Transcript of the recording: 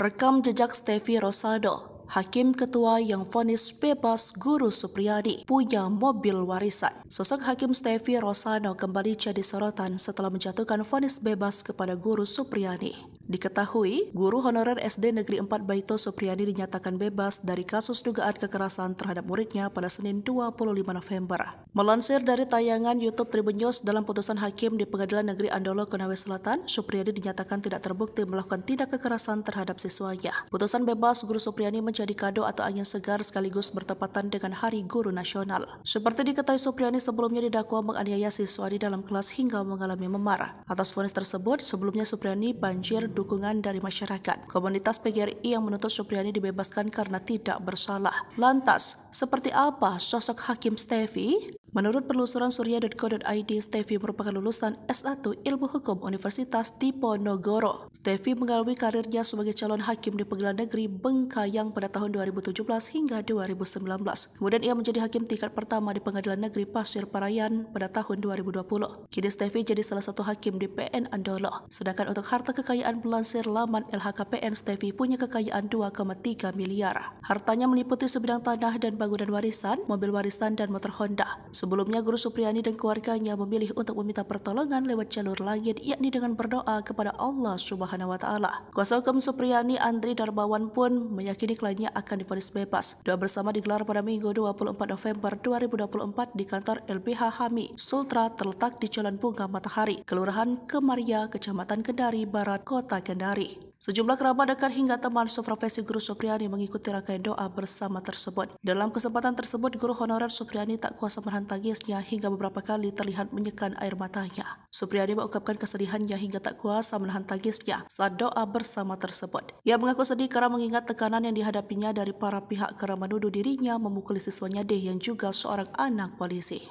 Rekam jejak Stevi Rosado, Hakim Ketua yang vonis bebas Guru Supriyadi, punya mobil warisan. Sosok Hakim Stevi Rosado kembali jadi sorotan setelah menjatuhkan vonis bebas kepada Guru Supriyadi. Diketahui, guru honorer SD Negeri 4 Baito Supriyadi dinyatakan bebas dari kasus dugaan kekerasan terhadap muridnya pada Senin 25 November. Melansir dari tayangan YouTube Tribun News, dalam putusan hakim di Pengadilan Negeri Andolo, Konawe Selatan, Supriyadi dinyatakan tidak terbukti melakukan tindak kekerasan terhadap siswanya. Putusan bebas Guru Supriyadi menjadi kado atau angin segar sekaligus bertepatan dengan Hari Guru Nasional. Seperti diketahui, Supriyadi sebelumnya didakwa menganiaya siswa di dalam kelas hingga mengalami memar. Atas vonis tersebut, sebelumnya Supriyadi banjir dukungan dari masyarakat. Komunitas PGRI yang menuntut Supriyadi dibebaskan karena tidak bersalah. Lantas, seperti apa sosok Hakim Stevi? Menurut penelusuran surya.co.id, Stevi merupakan lulusan S1 Ilmu Hukum Universitas Diponegoro. Stevi mengawali karirnya sebagai calon hakim di Pengadilan Negeri Bengkayang pada tahun 2017 hingga 2019. Kemudian ia menjadi hakim tingkat pertama di Pengadilan Negeri Pasir Parayan pada tahun 2020. Kini Stevi jadi salah satu hakim di PN Andolo. Sedangkan untuk harta kekayaan, melansir laman LHKPN, Stevi punya kekayaan 2,3 miliar. Hartanya meliputi sebidang tanah dan bangunan warisan, mobil warisan, dan motor Honda. Sebelumnya, Guru Supriyadi dan keluarganya memilih untuk meminta pertolongan lewat jalur langit, yakni dengan berdoa kepada Allah Subhanahu wa Ta'ala. Kuasa hukum Supriyadi, Andri Darmawan, pun meyakini kliennya akan divonis bebas. Doa bersama digelar pada Minggu 24 November 2024 di kantor LBH Hami Sultra terletak di Jalan Bunga Matahari, Kelurahan Kemaria, Kecamatan Kendari Barat, Kota Kendari. Sejumlah kerabat dekat hingga teman seprofesi Guru Supriyadi mengikuti rangkaian doa bersama tersebut. Dalam kesempatan tersebut, guru honorer Supriyadi tak kuasa menahan tangisnya hingga beberapa kali terlihat menyekan air matanya. Supriyadi mengungkapkan kesedihannya hingga tak kuasa menahan tangisnya saat doa bersama tersebut. Ia mengaku sedih karena mengingat tekanan yang dihadapinya dari para pihak karena menuduh dirinya memukuli siswanya D yang juga seorang anak polisi.